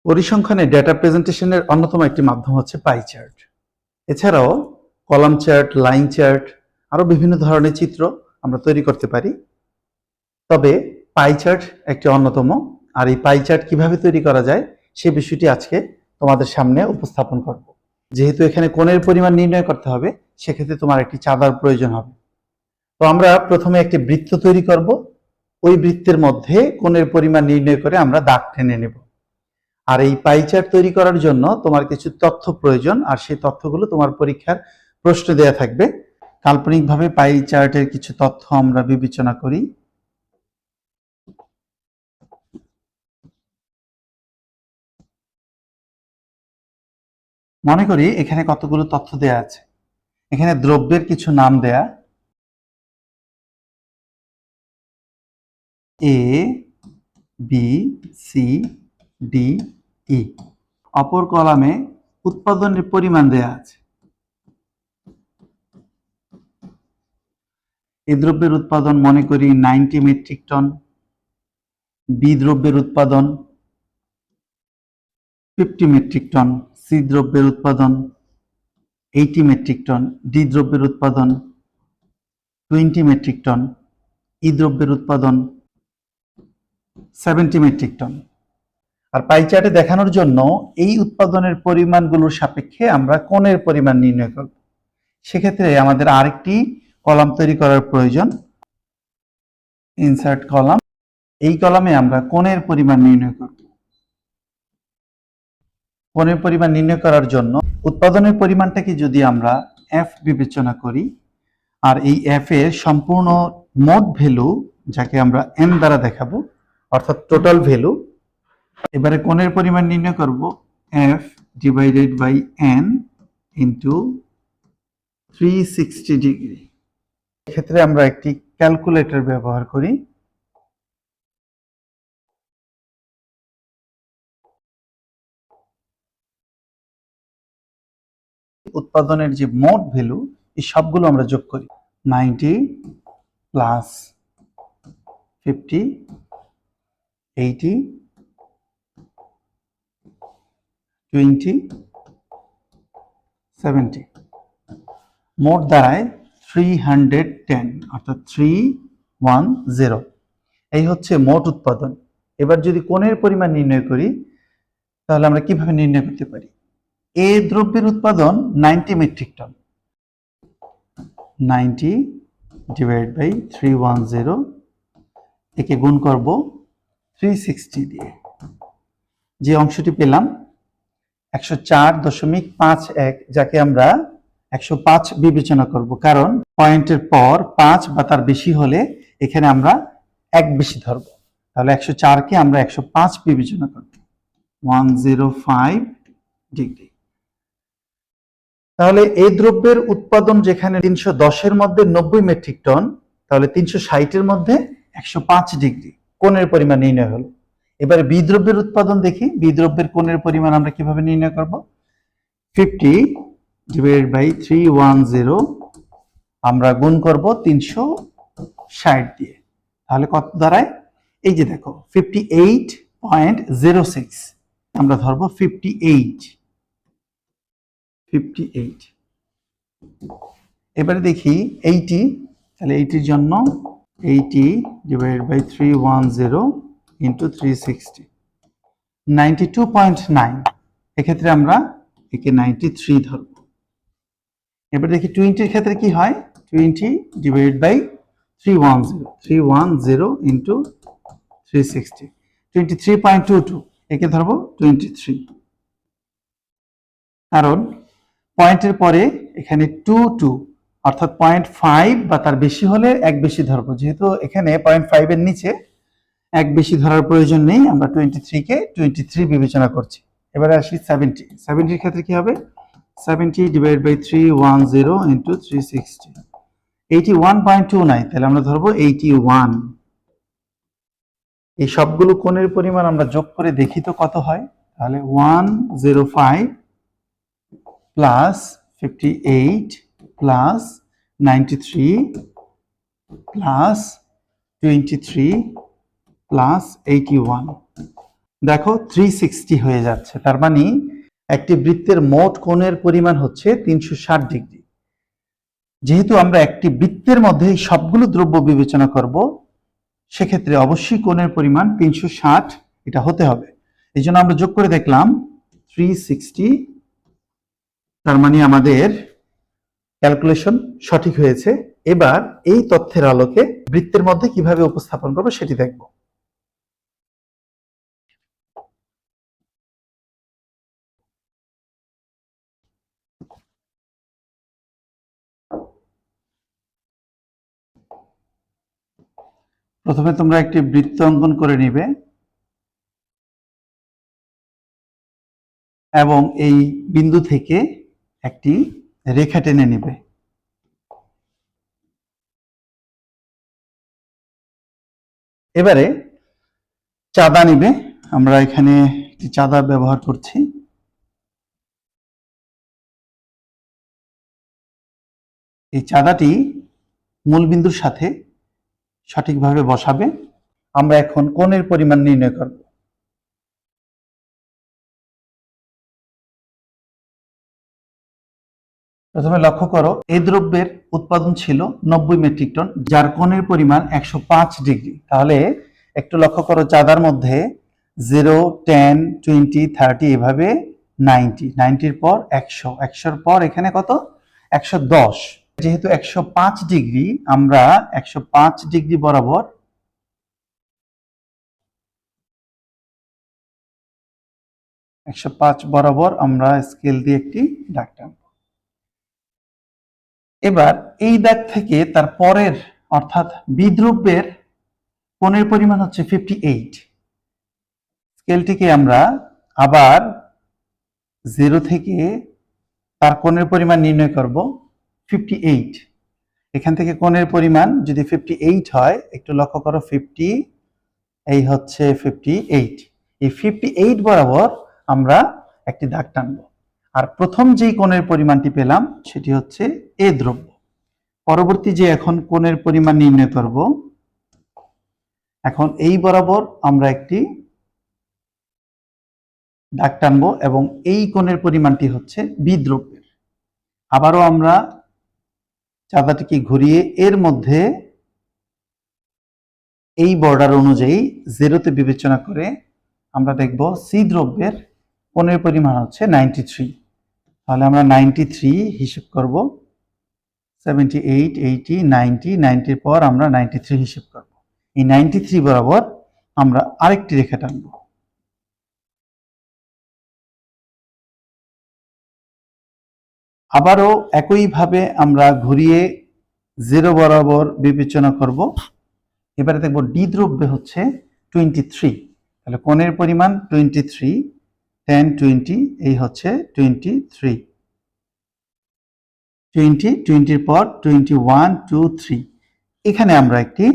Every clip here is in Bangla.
পরিসংখ্যানে ডেটা প্রেজেন্টেশনের অন্যতম একটি মাধ্যম হচ্ছে পাই চার্ট। এছাড়াও কলাম চার্ট, লাইন চার্ট, আরো বিভিন্ন ধরনের চিত্র আমরা তৈরি করতে পারি। তবে পাই চার্ট একটি অন্যতম। আর এই পাই চার্ট কিভাবে তৈরি করা যায় সে বিষয়টি আজকে তোমাদের সামনে উপস্থাপন করব। যেহেতু এখানে কোণের পরিমাণ নির্ণয় করতে হবে, সেক্ষেত্রে তোমার একটি চাঁদার প্রয়োজন হবে। তো আমরা প্রথমে একটি বৃত্ত তৈরি করব। ওই বৃত্তের মধ্যে কোণের পরিমাণ নির্ণয় করে আমরা দাগ টেনে নেব। আর এই পাই চার্ট তৈরি করার জন্য তোমার কিছু তথ্য প্রয়োজন, আর সেই তথ্যগুলো তোমার পরীক্ষার প্রশ্নে দেয়া থাকবে। কাল্পনিকভাবে পাই চার্টের কিছু তথ্য আমরা বিবেচনা করি। মনে করি এখানে কতগুলো তথ্য দেয়া আছে। এখানে দ্রব্যের কিছু নাম দেয়া, এ, বি, সি, ডি, ই। অপর কলামে উৎপাদনের পরিমাণ দেয়া আছে। এ দ্রব্যের উৎপাদন মনে করি 90 মেট্রিক টন, বি দ্রব্যের উৎপাদন 50 মেট্রিক টন, সি দ্রব্যের উৎপাদন 80 মেট্রিক টন, ডি দ্রব্যের উৎপাদন 20 মেট্রিক টন, ই দ্রব্যের উৎপাদন 70 মেট্রিক টন। আর পাই চার্টে দেখানোর জন্য এই উৎপাদনের পরিমাণগুলোর সাপেক্ষে আমরা কোণের পরিমাণ নির্ণয় করব। সেক্ষেত্রে আমাদের আরেকটি কলাম তৈরি করার প্রয়োজন, ইনসার্ট কলাম। এই কলামে আমরা কোণের পরিমাণ নির্ণয় করব। কোণের পরিমাণ নির্ণয় করার জন্য উৎপাদনের পরিমাণটাকে যদি আমরা এফ বিবেচনা করি, আর এই এফ এর সম্পূর্ণ মোট ভ্যালু, যাকে আমরা এন দ্বারা দেখাবো, অর্থাৎ টোটাল ভ্যালু। এবারে কোণের পরিমাণ নির্ণয় করব F divided by N into 360 degree. এক্ষেত্রে আমরা একটি ক্যালকুলেটর ব্যবহার করি। উৎপাদনের যে মোট ভ্যালু, এই সবগুলো আমরা যোগ করি। 90 প্লাস 50, 80, 20, 70, মোট দাঁড়ায় 310, অর্থাৎ 310। এই হচ্ছে মোট উৎপাদন। এবার যদি কোণের পরিমাণ নির্ণয় করি, তাহলে আমরা কিভাবে নির্ণয় করতে পারি? এ দ্রব্যের উৎপাদন 90 মেট্রিক টন, 90 ডিভাইড বাই 310, একে গুণ করব 360 দিয়ে। যে অংশটি পেলাম 104.51, যাকে আমরা 105 বিবেচনা করব, কারণ পয়েন্টের পর 5 বা তার বেশি হলে এখানে আমরা 1 বেশি ধরব। তাহলে 104কে আমরা 105 বিবেচনা করব, 105 ডিগ্রি। তাহলে এই দ্রব্যের উৎপাদন যেখানে 310-এর মধ্যে 90 মেট্রিক টন, তাহলে 360-এর মধ্যে 105 ডিগ্রি কোণের পরিমাণ নির্ণয় হলো। এবারে বি দ্রব্যের উৎপাদন দেখি। বি দ্রব্যের কোণের পরিমাণ আমরা কিভাবে নির্ণয় করব? 50 ডিভাইডেড বাই 310, আমরা গুণ করব 360 দিয়ে। তাহলে কত দাঁড়ায়? এই যে দেখো 58.06, আমরা ধরবো 58। এবারে দেখি 80, তাহলে 80-র জন্য 80 ডিভাইডেড বাই 310 ইন্টু 360, 92.9। এক্ষেত্রে আমরা একে 93 ধরব। এবার দেখি 20-এর ক্ষেত্রে কি হয়? 20 ডিভাইডেড বাই 310 ইন্টু 360, 23.22, একে ধরবো 23। কারণ পয়েন্টের পরে এখানে 2 অর্থাৎ 0.5 বা তার বেশি হলে 1 বেশি ধরবো। যেহেতু এখানে 0.5 এর নিচে 1 বেশি ধরার প্রয়োজন নেই, আমরা 23কে 23 বিবেচনা করছি। এবারে আসি 70-এর ক্ষেত্রে কি হবে? 70 ডিভাইড বাই 310 ইন্টু 360, 81.29, তাহলে আমরা ধরবো 81। এই সবগুলো কোণের পরিমাণ আমরা যোগ করে দেখি তো কত হয়। তাহলে 105 প্লাস 58 প্লাস 93 প্লাস 23 প্লাস 81, দেখো 360 হয়ে যাচ্ছে, তার মানে একটি বৃত্তের মোট কোণের পরিমাণ হচ্ছে 360 ডিগ্রি। যেহেতু আমরা একটি বৃত্তের মধ্যে সবগুলো দ্রব্য বিবেচনা করব, সেক্ষেত্রে অবশ্যই কোণের পরিমাণ 360 এটা হতে হবে। এই জন্য আমরা যোগ করে দেখলাম 360, তার মানে আমাদের ক্যালকুলেশন সঠিক হয়েছে। এবার এই তথ্যের আলোকে বৃত্তের মধ্যে কিভাবে উপস্থাপন করব সেটি দেখব। প্রথমে তোমরা একটি বৃত্ত অঙ্কন করে নিবে এবং এই বিন্দু থেকে একটি রেখা টেনে নেবে। এবারে চাঁদা নিবে, আমরা এখানে একটি চাঁদা ব্যবহার করছি। এই চাঁদাটি মূল বিন্দুর সাথে সঠিকভাবে বসাবে। আমরা এখন কোণের পরিমাণ নির্ণয় করব। প্রথমে লক্ষ্য করো, এই দ্রব্যের উৎপাদন ছিল 90 মেট্রিক টন, যার কোণের পরিমাণ 105 ডিগ্রি। তাহলে একটু লক্ষ্য করো, চাঁদার মধ্যে 0, 10, 20, 30 এভাবে 90 পর 100, 100-র পর এখানে কত, 110। যেহেতু 105 ডিগ্রি, আমরা 105 ডিগ্রি বরাবর আমরা স্কেল দিয়ে একটি দাগ টানব। এবার এই দাগ থেকে তার পরের অর্থাৎ বি দ্রব্যের কোণের পরিমাণ হচ্ছে 58। স্কেলটিকে আমরা আবার 0 থেকে তার কোণের পরিমাণ নির্ণয় করব 58। এখান থেকে কোণের পরিমাণ যদি 58 হয়, একটু লক্ষ্য করো, 50 এই হচ্ছে 58। এই 58 বরাবর আমরা একটি দাগ টানব। আর প্রথম যেই কোণের পরিমাণটি পেলাম সেটি হচ্ছে এ দ্রব্য। পরবর্তী যে এখন কোণের পরিমাণ নির্ণয় করব, এখন এই বরাবর আমরা একটি দাগ টানব এবং এই কোণের পরিমাণটি হচ্ছে বি দ্রব্যের। আবারও আমরা চাঁদাটিকে ঘুরিয়ে এর মধ্যে এই বর্ডার অনুযায়ী 0-তে বিবেচনা করে আমরা দেখব সি দ্রব্যের কোণের পরিমাণ হচ্ছে 93। তাহলে আমরা 93 হিসেব করব, 78, 80, 90, 90-র পর আমরা 93 হিসেব করব। এই 93 বরাবর আমরা আরেকটি রেখা টানব। আবারও একইভাবে আমরা ঘুরিয়ে 0 বরাবর বিবেচনা করব। এবারে দেখব ডি দ্রব্যে হচ্ছে 23। তাহলে কোণের পরিমাণ 23, 10, 20 এই হচ্ছে 23। 20-এর পর 21, 2, 3 এখানে আমরা একটি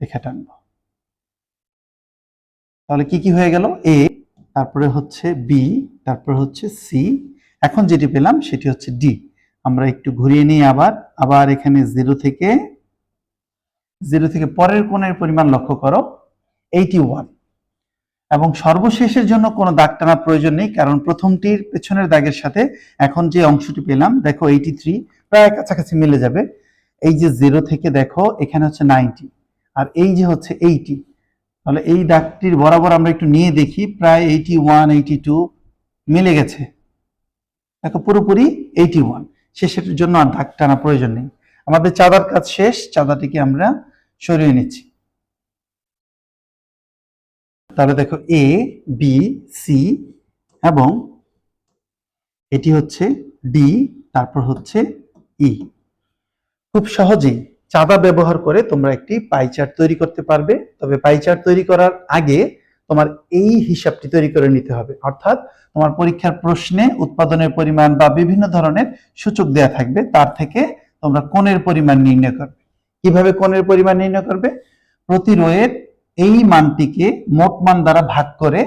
রেখা টানব। তাহলে কি কি হয়ে গেল, এ, তারপরে হচ্ছে বি, তারপরে হচ্ছে সি, এখন যেটি পেলাম সেটি হচ্ছে ডি। আমরা একটু ঘুরিয়ে নিই, আবার এখানে 0 থেকে পরের কোণের পরিমাণ লক্ষ্য করো 81। এবং সর্বশেষের জন্য কোনো দাগ টানার প্রয়োজন নেই, কারণ প্রথমটির পেছনের দাগের সাথে এখন যে অংশটি পেলাম দেখো 83 প্রায় কাছাকাছি মিলে যাবে। এই যে 0 থেকে দেখো এখানে হচ্ছে 90 আর এই যে হচ্ছে 80, তাহলে এই দাগটির বরাবর আমরা একটু নিয়ে দেখি, প্রায় 81, 82 মিলে গেছে। দেখো পুরোপুরি 81, শেষের জন্য আর দাগ টানা প্রয়োজন নেই। আমাদের চাঁদার কাজ শেষ, চাঁদাটিকে আমরা সরিয়ে নিচ্ছি। তাহলে দেখো এ, বি, সি এবং এটি হচ্ছে ডি, তারপর হচ্ছে ই। খুব সহজেই চাঁদা ব্যবহার করে তোমরা একটি পাই চার্ট তৈরি করতে পারবে। তবে পাই চার্ট তৈরি করার আগে তোমার এই হিসাবটি তৈরি করে নিতে হবে, অর্থাৎ তোমার পরীক্ষার প্রশ্নে উৎপাদনের পরিমাণ বা বিভিন্ন ধরনের সূচক দেয়া থাকবে, তার থেকে তোমরা কোণের পরিমাণ নির্ণয় করবে। কিভাবে কোণের পরিমাণ নির্ণয় করবে, প্রতি রোয়ের এই মানটিকে মোট মান দ্বারা ভাগ করে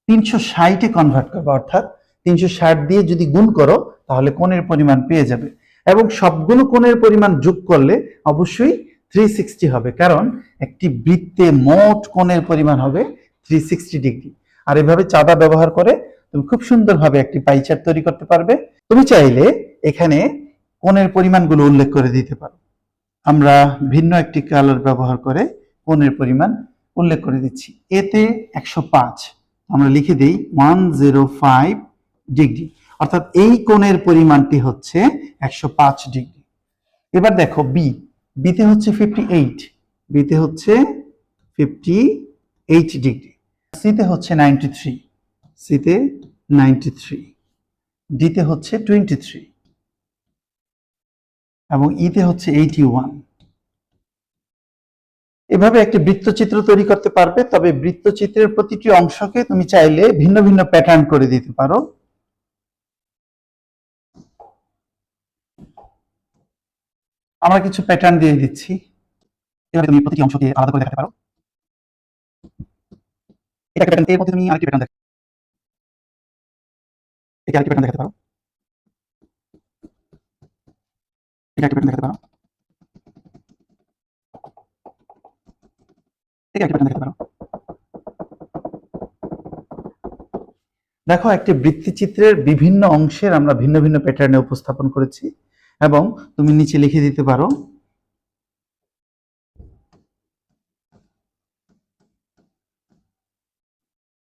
360-এ কনভার্ট করবে, অর্থাৎ 360 দিয়ে যদি গুণ করো তাহলে কোণের পরিমাণ পেয়ে যাবে। এবং সবগুলো কোণের পরিমাণ যোগ করলে অবশ্যই 360 হবে, কারণ একটি বৃত্তে মোট কোণের পরিমাণ হবে 360 ডিগ্রি। আর এভাবে চাঁদা ব্যবহার করে তুমি খুব সুন্দরভাবে একটি পাই চার্ট তৈরি করতে পারবে। তুমি চাইলে এখানে কোণের পরিমাণগুলো উল্লেখ করে দিতে পারো। আমরা ভিন্ন একটি কালার ব্যবহার করে কোণের পরিমাণ উল্লেখ করে দিচ্ছি। এতে 105, আমরা লিখে দিই 105 ডিগ্রি, অর্থাৎ এই কোণের পরিমাণটি হচ্ছে 105 ডিগ্রি। এবার দেখো বিতে হচ্ছে 58, বিতে হচ্ছে 58 ডিগ্রি, সিতে হচ্ছে 93, সিতে 93, ডিতে হচ্ছে 23 এবং ইতে হচ্ছে 81। এভাবে একটি বৃত্তচিত্র তৈরি করতে পারবে। তবে বৃত্তচিত্রের প্রতিটি অংশকে তুমি চাইলে ভিন্ন ভিন্ন প্যাটার্ন করে দিতে পারো। আমরা কিছু প্যাটার্ন দিয়ে দিচ্ছি, এভাবে তুমি প্রতিটি অংশকে আলাদা করে দেখাতে পারো। এটা একটা প্যাটার্ন, এর মধ্যে তুমি আরেকটি প্যাটার্ন দেখাতে পারো, এটা একটা প্যাটার্ন দেখাতে পারো, এটা একটা প্যাটার্ন দেখাতে পারো। দেখো, একটি বৃত্তচিত্রের বিভিন্ন অংশের আমরা ভিন্ন ভিন্ন প্যাটার্নে উপস্থাপন করেছি এবং তুমি নিচে লিখে দিতে পারো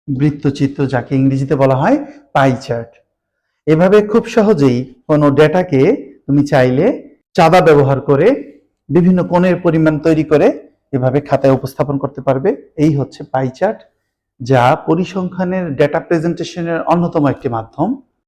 বৃত্তচিত্র, যাকে ইংরেজিতে বলা হয় পাই চার্ট। এভাবে খুব সহজেই কোনো ডেটাকে তুমি চাইলে চাঁদা ব্যবহার করে বিভিন্ন কোণের পরিমাণ তৈরি করে এভাবে খাতায় উপস্থাপন করতে পারবে। এই হচ্ছে পাই চার্ট, যা পরিসংখ্যানের ডেটা প্রেজেন্টেশনের অন্যতম একটি মাধ্যম।